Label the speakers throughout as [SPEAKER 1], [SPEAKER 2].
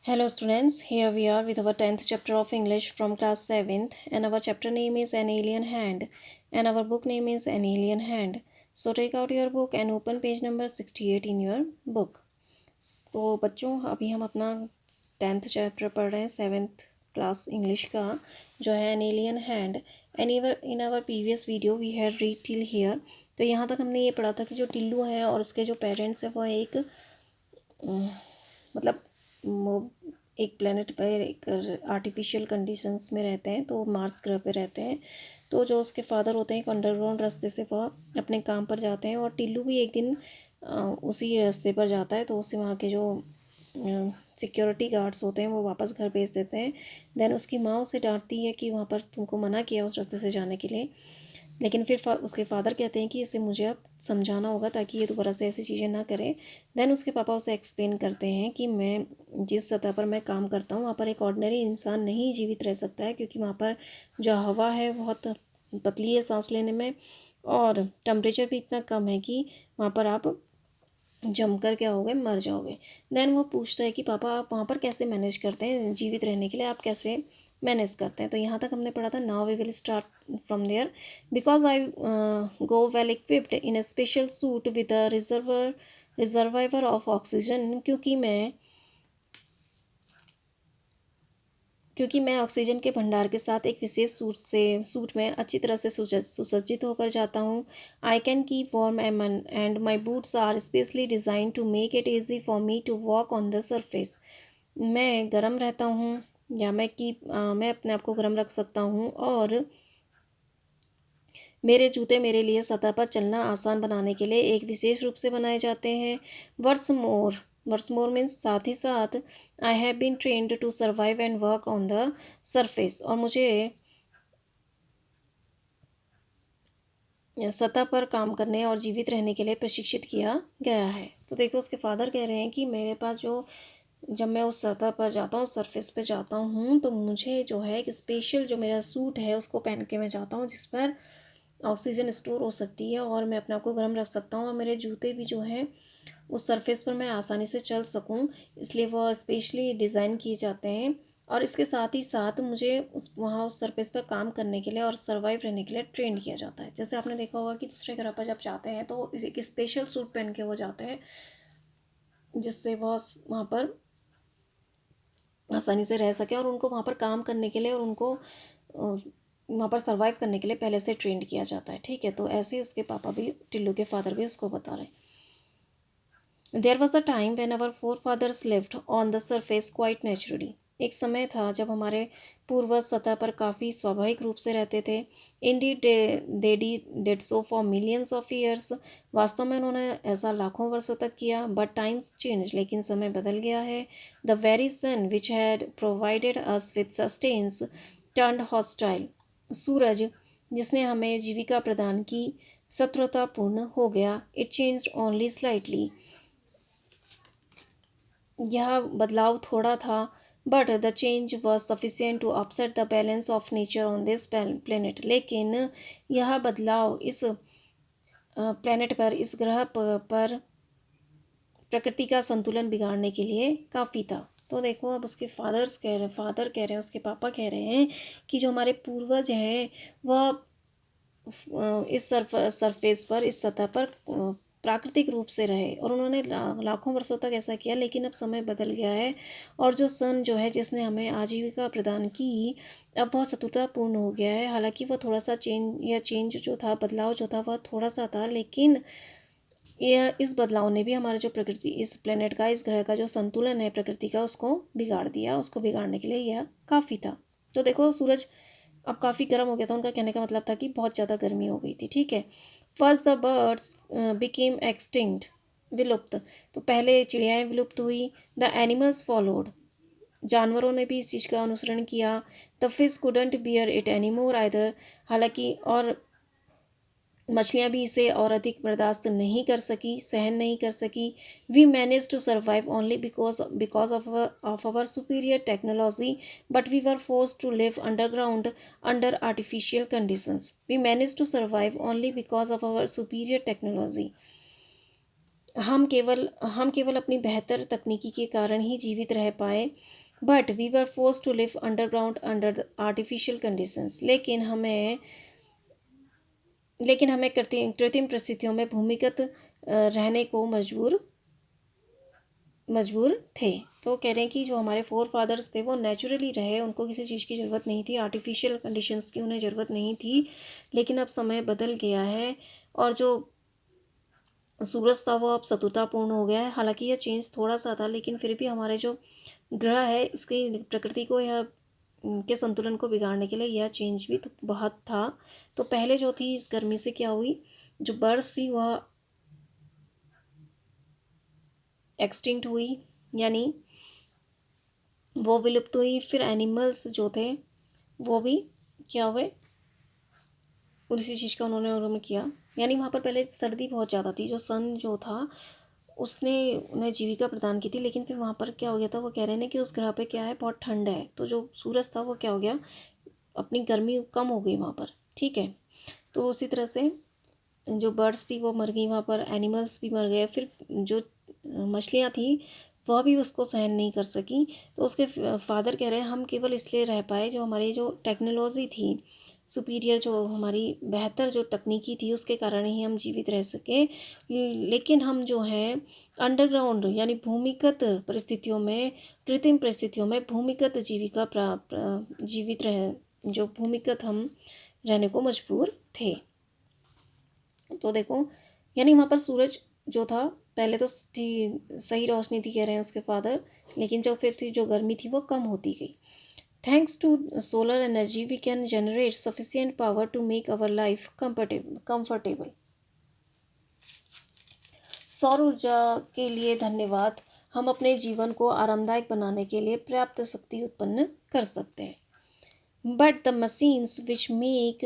[SPEAKER 1] Hello students, here we are with our 10th chapter of English from class 7th, and our chapter name is An Alien Hand and our book name is An Alien Hand. So take out your book and open page number 68 in your book. तो बच्चों अभी हम अपना 10th chapter पढ़ रहे हैं 7th class English का जो है an alien hand and in our previous video we had read till here. तो यहाँ तक हमने ये पढ़ा था कि जो टिल्लू है और उसके जो पेरेंट्स हैं वो एक मतलब वो एक प्लेनेट पर एक आर्टिफिशियल कंडीशंस में रहते हैं, तो मार्स ग्रह पे रहते हैं। तो जो उसके फादर होते हैं एक अंडरग्राउंड रास्ते से वह अपने काम पर जाते हैं और टिल्लू भी एक दिन उसी रास्ते पर जाता है। तो उसे वहाँ के जो सिक्योरिटी गार्ड्स होते हैं वो वापस घर भेज देते हैं। देन उसकी माँ उसे डांटती है कि वहाँ पर तुमको मना किया उस रास्ते से जाने के लिए, लेकिन फिर उसके फादर कहते हैं कि इसे मुझे अब समझाना होगा ताकि ये दोबारा से ऐसी चीज़ें ना करे। देन उसके पापा उसे एक्सप्लेन करते हैं कि मैं जिस सतह पर मैं काम करता हूँ वहाँ पर एक ऑर्डिनरी इंसान नहीं जीवित रह सकता है, क्योंकि वहाँ पर जो हवा है बहुत पतली है सांस लेने में और टेम्परेचर भी इतना कम है कि वहाँ पर आप जमकर क्या होगे, मर जाओगे। देन वो पूछता है कि पापा आप वहाँ पर कैसे मैनेज करते हैं, जीवित रहने के लिए आप कैसे मैनेज करते हैं। तो यहाँ तक हमने पढ़ा था। Now we will start from there. Because I go well equipped in a special suit with a reservoir of oxygen, क्योंकि मैं ऑक्सीजन के भंडार के साथ एक विशेष सूट में अच्छी तरह से सुसज्जित होकर जाता हूँ। I can keep warm and my boots are specially designed to make it easy for me to walk on the surface. मैं गर्म रहता हूँ या मैं अपने आप को गर्म रख सकता हूँ और मेरे जूते मेरे लिए सतह पर चलना आसान बनाने के लिए एक विशेष रूप से बनाए जाते हैं। वर्ड्स मोर मीन्स साथ ही साथ I have been trained to survive and work on the surface, और मुझे सतह पर काम करने और जीवित रहने के लिए प्रशिक्षित किया गया है। तो देखो उसके फादर कह रहे हैं कि मेरे पास जब मैं उस सतह पर जाता हूँ, सरफेस पे जाता हूँ, तो मुझे जो है एक स्पेशल जो मेरा सूट है उसको पहन के मैं जाता हूँ जिस पर ऑक्सीजन स्टोर हो सकती है और मैं अपने आप को गर्म रख सकता हूँ, और मेरे जूते भी जो हैं उस सरफेस पर मैं आसानी से चल सकूँ, इसलिए वह स्पेशली डिज़ाइन किए जाते हैं। और इसके साथ ही साथ मुझे उस सरफेस पर काम करने के लिए और सर्वाइव रहने के लिए ट्रेन किया जाता है। जैसे आपने देखा होगा कि दूसरे ग्रह पर जब जाते हैं तो एक स्पेशल सूट पहन के वो जाते हैं जिससे वह वहाँ पर आसानी से रह सके और उनको वहाँ पर काम करने के लिए और उनको वहाँ पर सर्वाइव करने के लिए पहले से ट्रेंड किया जाता है। ठीक है, तो ऐसे ही उसके पापा भी, टिल्लू के फादर भी उसको बता रहे हैं। There was a time when our forefathers lived on the surface quite naturally. एक समय था जब हमारे पूर्वज सतह पर काफ़ी स्वाभाविक रूप से रहते थे। Indeed they did so for millions of years. वास्तव में उन्होंने ऐसा लाखों वर्षों तक किया। बट टाइम्स चेंज, लेकिन समय बदल गया है। The very sun which had provided us with sustenance turned hostile. सूरज जिसने हमें जीविका प्रदान की शत्रुतापूर्ण हो गया। It changed only slightly. यह बदलाव थोड़ा था, but the change was sufficient to upset the balance of nature on this planet. लेकिन यह बदलाव इस प्लेनेट पर, इस ग्रह पर प्रकृति का संतुलन बिगाड़ने के लिए काफ़ी था। तो देखो अब उसके फादर कह रहे हैं, उसके पापा कह रहे हैं कि जो हमारे पूर्वज हैं वह इस सरफेस पर, इस सतह पर प्राकृतिक रूप से रहे और उन्होंने लाखों वर्षों तक ऐसा किया। लेकिन अब समय बदल गया है और जो सन जो है जिसने हमें आजीविका प्रदान की, अब वह शत्रुतापूर्ण हो गया है। हालांकि वह थोड़ा सा चेंज जो था, बदलाव जो था वह थोड़ा सा था, लेकिन यह इस बदलाव ने भी हमारे जो प्रकृति, इस प्लेनेट का, इस ग्रह का जो संतुलन है प्रकृति का, उसको बिगाड़ दिया। उसको बिगाड़ने के लिए यह काफ़ी था। तो देखो सूरज अब काफ़ी गर्म हो गया था। उनका कहने का मतलब था कि बहुत ज़्यादा गर्मी हो गई थी। ठीक है। First the birds became extinct, विलुप्त। तो पहले चिड़ियाएँ विलुप्त हुई। द एनिमल्स फॉलोड, जानवरों ने भी इस चीज़ का अनुसरण किया। The fish couldn't bear it any more either, हालांकि और मछलियाँ भी इसे और अधिक बर्दाश्त नहीं कर सकी, सहन नहीं कर सकी। We manage to survive only because of our superior technology, but we were force to live underground under artificial conditions. We manage to survive only because of our superior technology. हम केवल अपनी बेहतर तकनीकी के कारण ही जीवित रह पाए, but we were force to live underground under the artificial conditions. लेकिन हमें कृत्रिम कृत्रिम परिस्थितियों में भूमिगत रहने को मजबूर थे। तो कह रहे हैं कि जो हमारे फोर फादर्स थे वो नेचुरली रहे, उनको किसी चीज़ की ज़रूरत नहीं थी, आर्टिफिशियल कंडीशंस की उन्हें ज़रूरत नहीं थी। लेकिन अब समय बदल गया है और जो सूरज था वो अब शत्रुतापूर्ण हो गया है। हालांकि यह चेंज थोड़ा सा था, लेकिन फिर भी हमारे जो ग्रह है इसकी प्रकृति को या के संतुलन को बिगाड़ने के लिए यह चेंज भी तो बहुत था। तो पहले जो थी इस गर्मी से क्या हुई, जो बर्ड्स थी वह एक्सटिंक्ट हुई, यानी वो विलुप्त हुई। फिर एनिमल्स जो थे वो भी क्या हुए, उसी चीज़ का उन्होंने किया। यानी वहाँ पर पहले सर्दी बहुत ज़्यादा थी, जो सन जो था उसने उन्हें जीविका प्रदान की थी। लेकिन फिर वहाँ पर क्या हो गया था, वो कह रहे हैं कि उस ग्रह पे क्या है, बहुत ठंड है। तो जो सूरज था वो क्या हो गया, अपनी गर्मी कम हो गई वहाँ पर। ठीक है, तो उसी तरह से जो बर्ड्स थी वो मर गई वहाँ पर, एनिमल्स भी मर गए। फिर जो मछलियाँ थी वह भी उसको सहन नहीं कर सकी। तो उसके फादर कह रहे हैं हम केवल इसलिए रह पाए, जो हमारी जो टेक्नोलॉजी थी सुपीरियर, जो हमारी बेहतर जो तकनीकी थी उसके कारण ही हम जीवित रह सके। लेकिन हम जो हैं अंडरग्राउंड यानी भूमिगत परिस्थितियों में, कृत्रिम परिस्थितियों में भूमिगत जीवित रह जो भूमिगत हम रहने को मजबूर थे। तो देखो, यानी वहाँ पर सूरज जो था पहले तो थी, सही रोशनी थी कह रहे हैं उसके फादर, लेकिन जो फिर थी जो गर्मी थी वो कम होती गई। Thanks to solar energy we can generate sufficient power to make our life comfortable. सौर ऊर्जा के लिए धन्यवाद, हम अपने जीवन को आरामदायक बनाने के लिए पर्याप्त शक्ति उत्पन्न कर सकते हैं। But the machines which make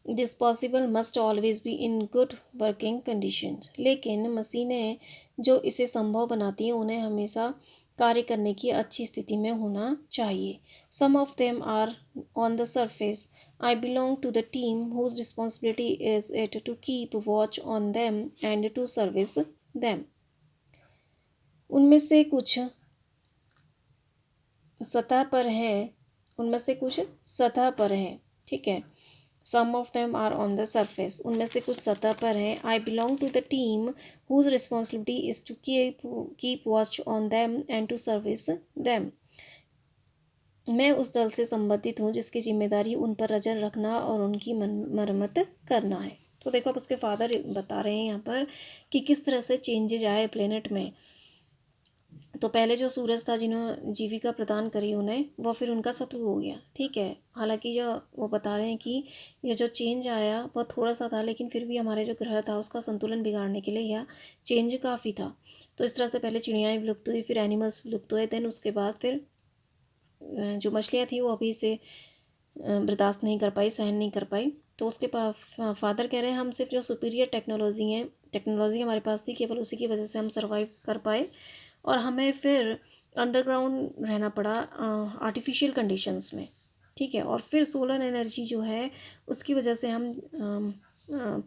[SPEAKER 1] this possible must always be in good working conditions. लेकिन मशीनें जो इसे संभव बनाती हैं उन्हें हमेशा कार्य करने की अच्छी स्थिति में होना चाहिए। Some of them are on the surface. I belong to the team whose responsibility is it to keep watch on them and to service them. उनमें से कुछ सतह पर हैं उनमें से कुछ सतह पर हैं, ठीक है। Some of them are on the surface, उनमें से कुछ सतह पर हैं। I belong to the team whose responsibility is to keep watch on them and to service them. मैं उस दल से संबंधित हूँ जिसकी जिम्मेदारी उन पर नज़र रखना और उनकी मरम्मत करना है। तो देखो, अब उसके फादर बता रहे हैं यहाँ पर कि किस तरह से चेंजेज आए प्लेनेट में। तो पहले जो सूरज था जिन्होंने जीविका प्रदान करी उन्हें, वो फिर उनका शत्रु हो गया। ठीक है, हालांकि जो वो बता रहे हैं कि ये जो चेंज आया वो थोड़ा सा था, लेकिन फिर भी हमारे जो ग्रह था उसका संतुलन बिगाड़ने के लिए यह चेंज काफ़ी था। तो इस तरह से पहले चिड़ियाएँ विलुप्त हुई, फिर एनिमल्स विलुप्त हुए, देन उसके बाद फिर जो मछलियाँ थी वो अभी से बर्दाश्त नहीं कर पाई, सहन नहीं कर पाई। तो उसके फादर कह रहे हैं हम सिर्फ जो सुपीरियर टेक्नोलॉजी हमारे पास थी, केवल उसी की वजह से हम सर्वाइव कर पाए और हमें फिर अंडरग्राउंड रहना पड़ा आर्टिफिशियल कंडीशंस में। ठीक है, और फिर सोलर एनर्जी जो है उसकी वजह से हम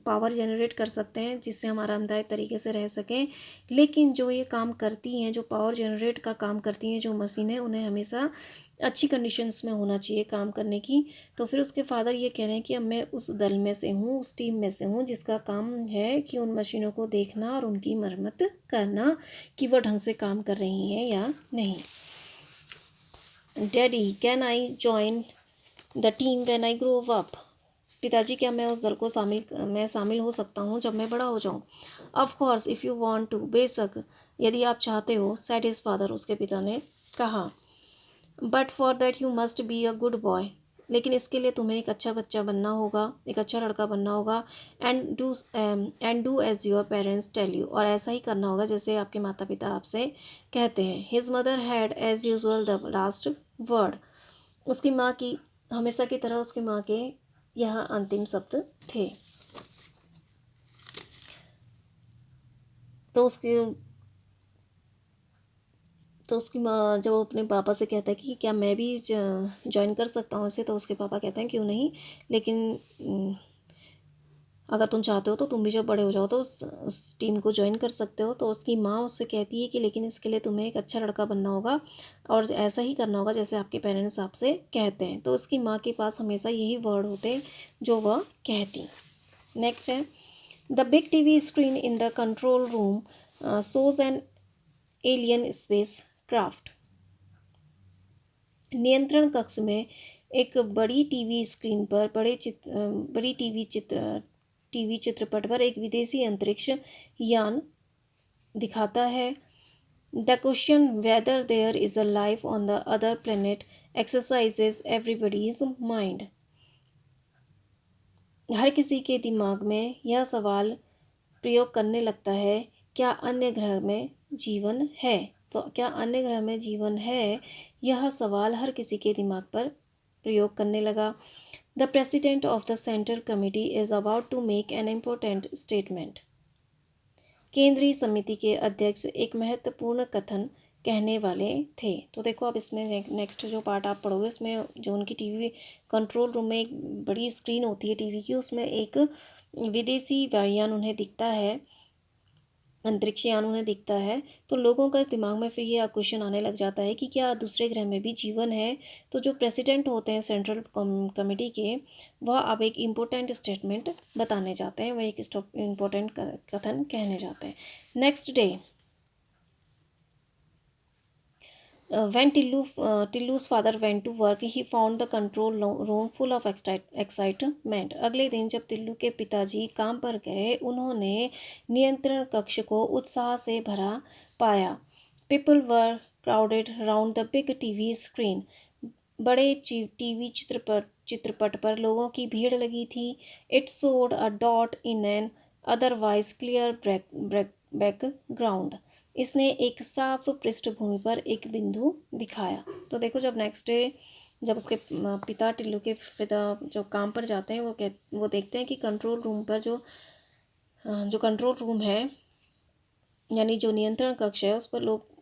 [SPEAKER 1] पावर जनरेट कर सकते हैं जिससे हम आरामदायक तरीके से रह सकें। लेकिन जो ये काम करती हैं, जो पावर जनरेट का काम करती हैं जो मशीनें, उन्हें हमेशा अच्छी कंडीशंस में होना चाहिए काम करने की। तो फिर उसके फादर ये कह रहे हैं कि अब मैं उस दल में से हूँ, उस टीम में से हूँ जिसका काम है कि उन मशीनों को देखना और उनकी मरम्मत करना कि वह ढंग से काम कर रही हैं या नहीं। Daddy, can I join the team when I grow up? पिताजी, क्या मैं उस दल को शामिल हो सकता हूँ जब मैं बड़ा हो जाऊँ? Of course if you want to, बेशक यदि आप चाहते हो, सेड हिज फादर, उसके पिता ने कहा। But for that you must be a good boy, लेकिन इसके लिए तुम्हें एक अच्छा बच्चा बनना होगा, एक अच्छा लड़का बनना होगा। And do as your parents tell you, और ऐसा ही करना होगा जैसे आपके माता पिता आपसे कहते हैं। His mother had as usual the last word, उसकी माँ की हमेशा की तरह उसकी माँ के यहाँ अंतिम शब्द थे। तो उसकी माँ जब वो अपने पापा से कहता है कि क्या मैं भी ज्वाइन कर सकता हूँ इसे, तो उसके पापा कहते हैं क्यों नहीं, लेकिन अगर तुम चाहते हो तो तुम भी जब बड़े हो जाओ तो उस टीम को ज्वाइन कर सकते हो। तो उसकी माँ उससे कहती है कि लेकिन इसके लिए तुम्हें एक अच्छा लड़का बनना होगा और ऐसा ही करना होगा जैसे आपके पेरेंट्स आपसे कहते हैं। तो उसकी माँ के पास हमेशा यही वर्ड होते हैं जो वह कहती। नेक्स्ट है, the big TV screen in the control room shows an alien space craft. नियंत्रण कक्ष में एक बड़ी टीवी स्क्रीन पर बड़ी टीवी चित्रपट पर एक विदेशी अंतरिक्ष यान दिखाता है। The question whether there is a life on the other planet exercises everybody's mind. हर किसी के दिमाग में यह सवाल प्रयोग करने लगता है, क्या अन्य ग्रह में जीवन है? तो क्या अन्य ग्रह में जीवन है, यह सवाल हर किसी के दिमाग पर प्रयोग करने लगा। The president of the central committee is about to make an important statement. केंद्रीय समिति के अध्यक्ष एक महत्वपूर्ण कथन कहने वाले थे। तो देखो अब इसमें नेक्स्ट जो पार्ट आप पढ़ोगे उसमें जो उनकी टीवी कंट्रोल रूम में एक बड़ी स्क्रीन होती है टीवी की, उसमें एक विदेशी वायुयान उन्हें दिखता है, अंतरिक्ष यान उन्हें दिखता है। तो लोगों का दिमाग में फिर ये क्वेश्चन आने लग जाता है कि क्या दूसरे ग्रह में भी जीवन है। तो जो प्रेसिडेंट होते हैं सेंट्रल कमेटी के, वह अब एक इम्पोर्टेंट स्टेटमेंट बताने जाते हैं, वह एक इम्पोर्टेंट कथन कहने जाते हैं। Next day when Tillu's father went to work, he found the control room full of excitement. अगले दिन जब टिल्लू के पिताजी काम पर गए, उन्होंने नियंत्रण कक्ष को उत्साह से भरा पाया। People were crowded round the big TV screen. बड़े टीवी चित्रपट पर लोगों की भीड़ लगी थी। It showed a dot in an otherwise clear background. इसने एक साफ पृष्ठभूमि पर एक बिंदु दिखाया। तो देखो जब नेक्स्ट डे जब उसके पिता टिल्लू के पिता जो काम पर जाते हैं वो देखते हैं कि कंट्रोल रूम पर जो कंट्रोल रूम है यानी जो नियंत्रण कक्ष है उस पर लोग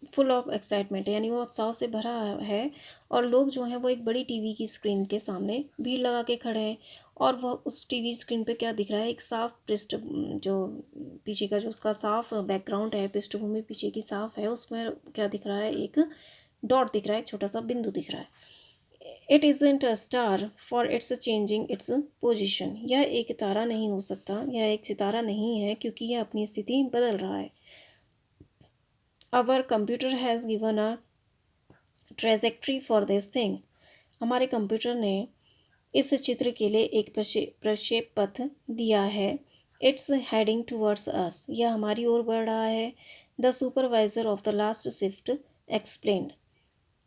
[SPEAKER 1] फुल ऑफ एक्साइटमेंट है, यानी वो उत्साह से भरा है। और लोग जो हैं वो एक बड़ी टीवी की स्क्रीन के सामने भीड़ लगा के खड़े हैं। और वह उस टीवी स्क्रीन पे क्या दिख रहा है, एक साफ जो पीछे का जो उसका साफ बैकग्राउंड है, पृष्ठभूमि पीछे की साफ है, उसमें क्या दिख रहा है, एक डॉट दिख रहा है, एक छोटा सा बिंदु दिख रहा है। It isn't a star for its changing its position. यह एक तारा नहीं हो सकता, यह एक सितारा नहीं है क्योंकि यह अपनी स्थिति बदल रहा है। Our computer has given a trajectory for this thing. हमारे कंप्यूटर ने इस चित्र के लिए एक प्रक्षेप पथ दिया है। It's heading towards us. यह हमारी ओर बढ़ रहा है। The supervisor of the last shift explained.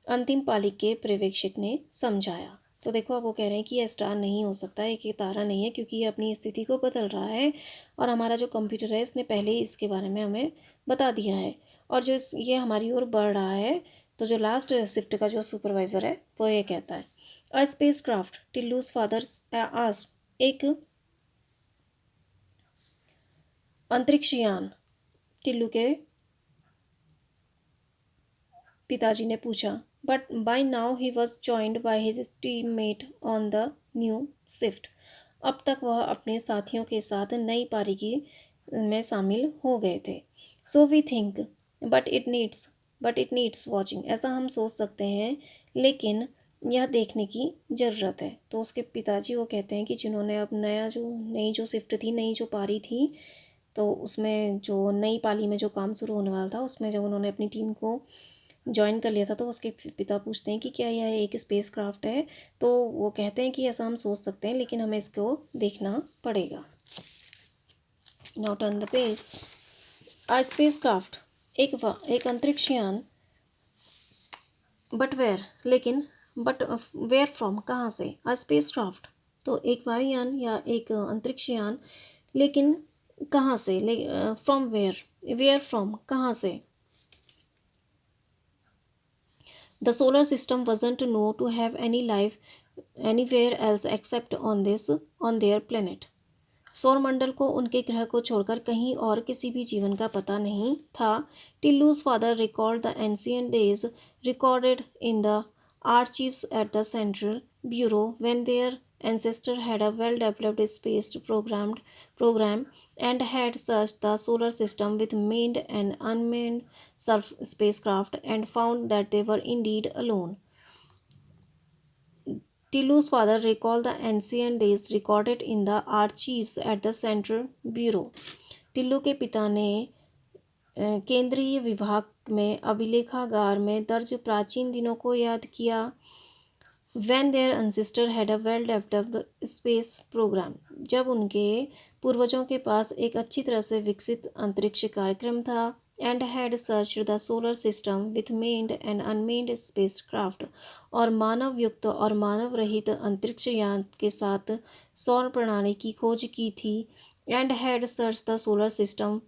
[SPEAKER 1] अंतिम पाली के पर्यवेक्षक ने समझाया। तो देखो अब वो कह रहे हैं कि यह स्टार नहीं हो सकता, एक तारा नहीं है क्योंकि ये अपनी स्थिति को बदल रहा है और हमारा जो कंप्यूटर है इसने पहले ही इसके बारे में हमें बता दिया है और जो ये हमारी ओर बढ़ रहा है। तो जो लास्ट शिफ्ट का जो सुपरवाइज़र है वो ये कहता है, a spacecraft Tillu's father asked. एक अंतरिक्ष यान टिल्लू के पिताजी ने पूछा। But by now he was joined by his teammate on the new shift. अब तक वह अपने साथियों के साथ नई पारी की में शामिल हो गए थे। So we think but it needs watching. ऐसा हम सोच सकते हैं लेकिन यह देखने की ज़रूरत है। तो उसके पिताजी वो कहते हैं कि जिन्होंने अब नई जो शिफ्ट थी, नई जो पारी थी, तो उसमें जो नई पाली में जो काम शुरू होने वाला था उसमें जब उन्होंने अपनी टीम को ज्वाइन कर लिया था तो उसके पिता पूछते हैं कि क्या यह एक स्पेस क्राफ्ट है। तो वो कहते हैं कि ऐसा हम सोच सकते हैं लेकिन हमें इसको देखना पड़ेगा। Now turn the page. A space craft एक अंतरिक्ष यान। बट वेयर फ्रॉम कहाँ से। अ स्पेस क्राफ्ट तो एक वायुयान या एक अंतरिक्ष यान, लेकिन कहाँ से, फ्रॉम वेयर फ्रॉम कहाँ से। The solar system wasn't known to have any life anywhere else except on their planet. सौरमंडल को उनके ग्रह को छोड़कर कहीं और किसी भी जीवन का पता नहीं था। Tillu's father record the ancient days recorded in the archives at the central bureau when their ancestor had a well-developed space program and had searched the solar system with manned and unmanned spacecraft and found that they were indeed alone. Tillu's father recalled the ancient days recorded in the archives at the Central Bureau. Tillu के पिता ने केंद्रीय विभाग में अभिलेखागार में दर्ज प्राचीन दिनों को याद किया। When their ancestor had a well-developed space program, जब उनके पूर्वजों के पास एक अच्छी तरह से विकसित अंतरिक्ष कार्यक्रम था, and had searched the solar system with manned and unmanned spacecraft, और मानव युक्त और मानव रहित अंतरिक्ष यान के साथ सौर प्रणाली की खोज की थी, and had searched the solar system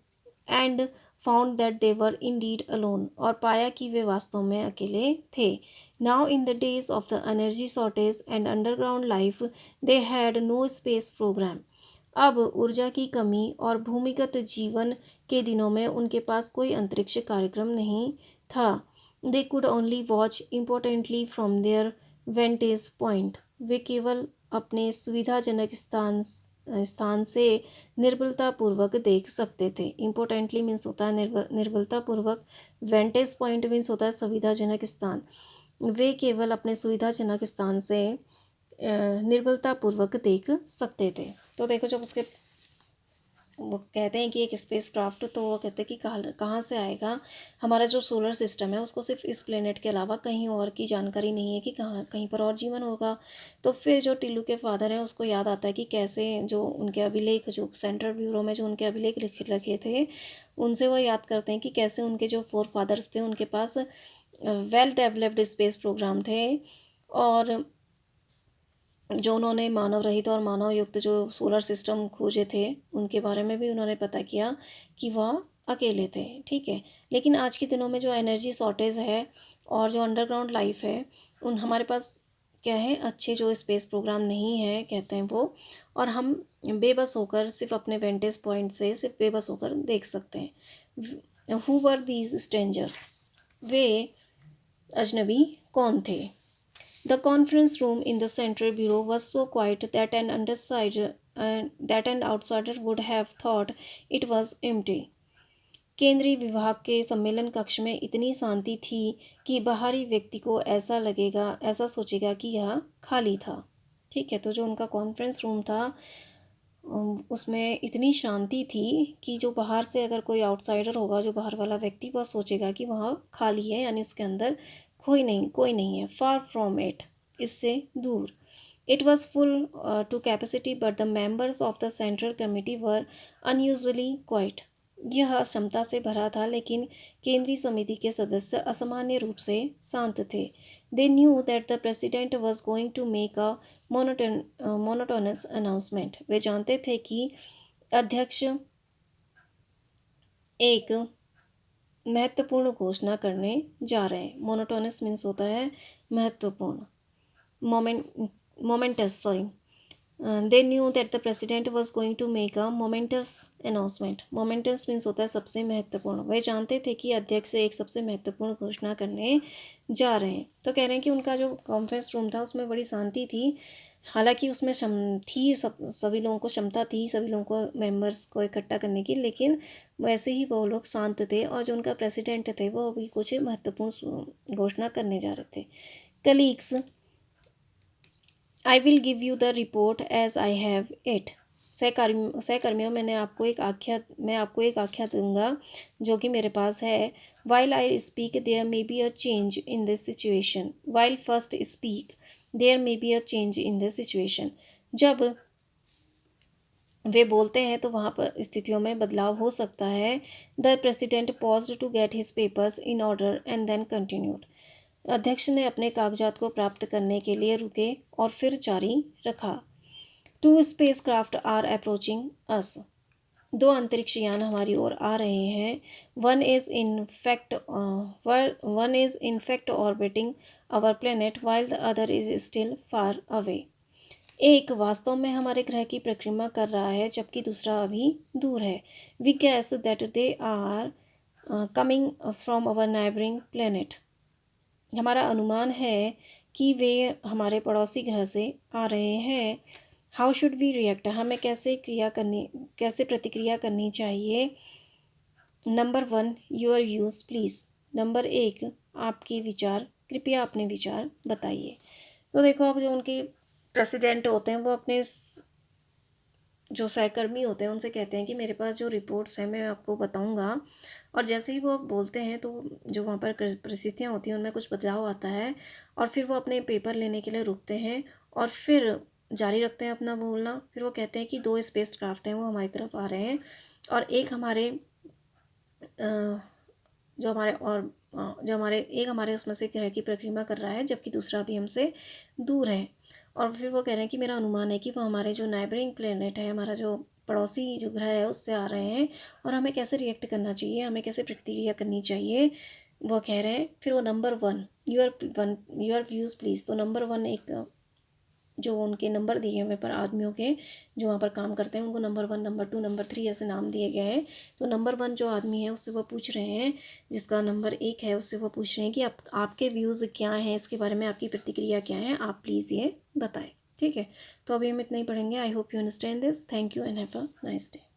[SPEAKER 1] and found that they were indeed alone, और पाया कि वे वास्तव में अकेले थे। Now in the days of the energy shortage and underground life, they had no space program. अब ऊर्जा की कमी और भूमिगत जीवन के दिनों में उनके पास कोई अंतरिक्ष कार्यक्रम नहीं था। They could only watch importantly from their vantage point. वे केवल अपने सुविधाजनक स्थान से निर्बलतापूर्वक देख सकते थे। इम्पोर्टेंटली मीन्स होता है निर्बलतापूर्वक। वेंटेज पॉइंट मीन्स होता है सुविधाजनक स्थान। वे केवल अपने सुविधाजनक स्थान से निर्बलतापूर्वक देख सकते थे। तो देखो, जब उसके वो कहते हैं कि एक स्पेस क्राफ्ट, तो वो कहते हैं कि कहाँ से आएगा। हमारा जो सोलर सिस्टम है उसको सिर्फ इस प्लेनेट के अलावा कहीं और की जानकारी नहीं है कि कहीं पर और जीवन होगा। तो फिर जो टिल्लू के फादर हैं उसको याद आता है कि कैसे जो उनके अभिलेख, जो सेंट्रल ब्यूरो में जो उनके अभिलेख लिख रखे थे, उनसे वो याद करते हैं कि कैसे उनके जो फोर फादर्स थे उनके पास वेल डेवलप्ड स्पेस प्रोग्राम थे, और जो उन्होंने मानव रहित और मानव युक्त जो सोलर सिस्टम खोजे थे उनके बारे में भी उन्होंने पता किया कि वह अकेले थे। ठीक है, लेकिन आज के दिनों में जो एनर्जी शॉर्टेज है और जो अंडरग्राउंड लाइफ है, उन हमारे पास क्या है, अच्छे जो स्पेस प्रोग्राम नहीं है कहते हैं वो, और हम बेबस होकर सिर्फ अपने वेंटेज पॉइंट से सिर्फ बेबस होकर देख सकते हैं। हु वर दीज स्ट्रेंजर्स, वे अजनबी कौन थे। The conference room in the Central Bureau was so quiet that an outsider would have thought it was empty. केंद्रीय विभाग के सम्मेलन कक्ष में इतनी शांति थी कि बाहरी व्यक्ति को ऐसा सोचेगा कि यह खाली था। ठीक है, तो जो उनका कॉन्फ्रेंस रूम था उसमें इतनी शांति थी कि जो बाहर से अगर कोई आउटसाइडर होगा, जो बाहर वाला व्यक्ति, वह सोचेगा कि वहाँ खाली है, यानी उसके अंदर कोई नहीं है। फार फ्रॉम इट, इससे दूर। It was full to capacity but the members of the central committee were unusually quiet. यह क्षमता से भरा था, लेकिन केंद्रीय समिति के सदस्य असामान्य रूप से शांत थे। They knew that the president was going to make a monotonous announcement. वे जानते थे कि अध्यक्ष एक महत्वपूर्ण घोषणा करने जा रहे हैं। मोनोटोनस मीन्स होता है महत्वपूर्ण, momentous, sorry. They knew that the president was going to make a momentous announcement. Momentous means होता है सबसे महत्वपूर्ण। वे जानते थे कि अध्यक्ष एक सबसे महत्वपूर्ण घोषणा करने जा रहे हैं। तो कह रहे हैं कि उनका जो कॉन्फ्रेंस रूम था उसमें बड़ी शांति थी, हालांकि उसमें सभी लोगों को क्षमता थी, सभी लोगों को मेंबर्स को इकट्ठा करने की, लेकिन वैसे ही वो लोग शांत थे, और जो उनका प्रेसिडेंट थे वो अभी कुछ महत्वपूर्ण घोषणा करने जा रहे थे। Colleagues, I will give you the report as I have it. सहकर्मियों, मैं आपको एक आख्या दूंगा जो कि मेरे पास है। While I speak there may be a change in this situation. While first speak there may be a change in this situation. जब वे बोलते हैं तो वहाँ पर स्थितियों में बदलाव हो सकता है। The president paused to get his papers in order and then continued. अध्यक्ष ने अपने कागजात को प्राप्त करने के लिए रुके और फिर जारी रखा। Two spacecraft are approaching us. दो अंतरिक्ष यान हमारी ओर आ रहे हैं। One is in fact orbiting our planet while the other is still far away. एक वास्तव में हमारे ग्रह की परिक्रमा कर रहा है जबकि दूसरा अभी दूर है। We guess that they are coming from our neighbouring planet. हमारा अनुमान है कि वे हमारे पड़ोसी ग्रह से आ रहे हैं। हाउ शुड वी रिएक्ट, हमें कैसे प्रतिक्रिया करनी चाहिए। Number 1 your views please. Number 1 आपके विचार, कृपया अपने विचार बताइए। तो देखो, अब जो उनके प्रेसिडेंट होते हैं वो अपने जो सहकर्मी होते हैं उनसे कहते हैं कि मेरे पास जो रिपोर्ट्स हैं मैं आपको बताऊंगा। और जैसे ही वो बोलते हैं तो जो वहाँ पर परिस्थितियाँ होती हैं उनमें कुछ बदलाव आता है, और फिर वो अपने पेपर लेने के लिए रुकते हैं और फिर जारी रखते हैं अपना बोलना। फिर वो कहते हैं कि 2 स्पेस क्राफ्ट हैं वो हमारी तरफ आ रहे हैं, और एक हमारे जो हमारे और जो हमारे एक हमारे उसमें से ग्रह की परिक्रमा कर रहा है, जबकि दूसरा भी हमसे दूर है। और फिर वो कह रहे हैं कि मेरा अनुमान है कि वो हमारे जो नाइबरिंग प्लेनेट है, हमारा जो पड़ोसी जो ग्रह है उससे आ रहे हैं, और हमें कैसे रिएक्ट करना चाहिए, हमें कैसे प्रतिक्रिया करनी चाहिए, वो कह रहे हैं। फिर वो नंबर 1 योर व्यूज़ प्लीज़। तो नंबर 1 एक जो उनके नंबर दिए हुए पर आदमियों के जो वहाँ पर काम करते हैं उनको नंबर 1, नंबर 2, नंबर 3 ऐसे नाम दिए गए हैं। तो नंबर 1 जो आदमी है उससे वो पूछ रहे हैं, जिसका नंबर 1 है, उससे वो पूछ रहे हैं कि आपके व्यूज़ क्या हैं, इसके बारे में आपकी प्रतिक्रिया क्या है, आप प्लीज़ ये बताएं। ठीक है, तो अभी हम इतना ही पढ़ेंगे। I hope you understand this. Thank you and have a nice day.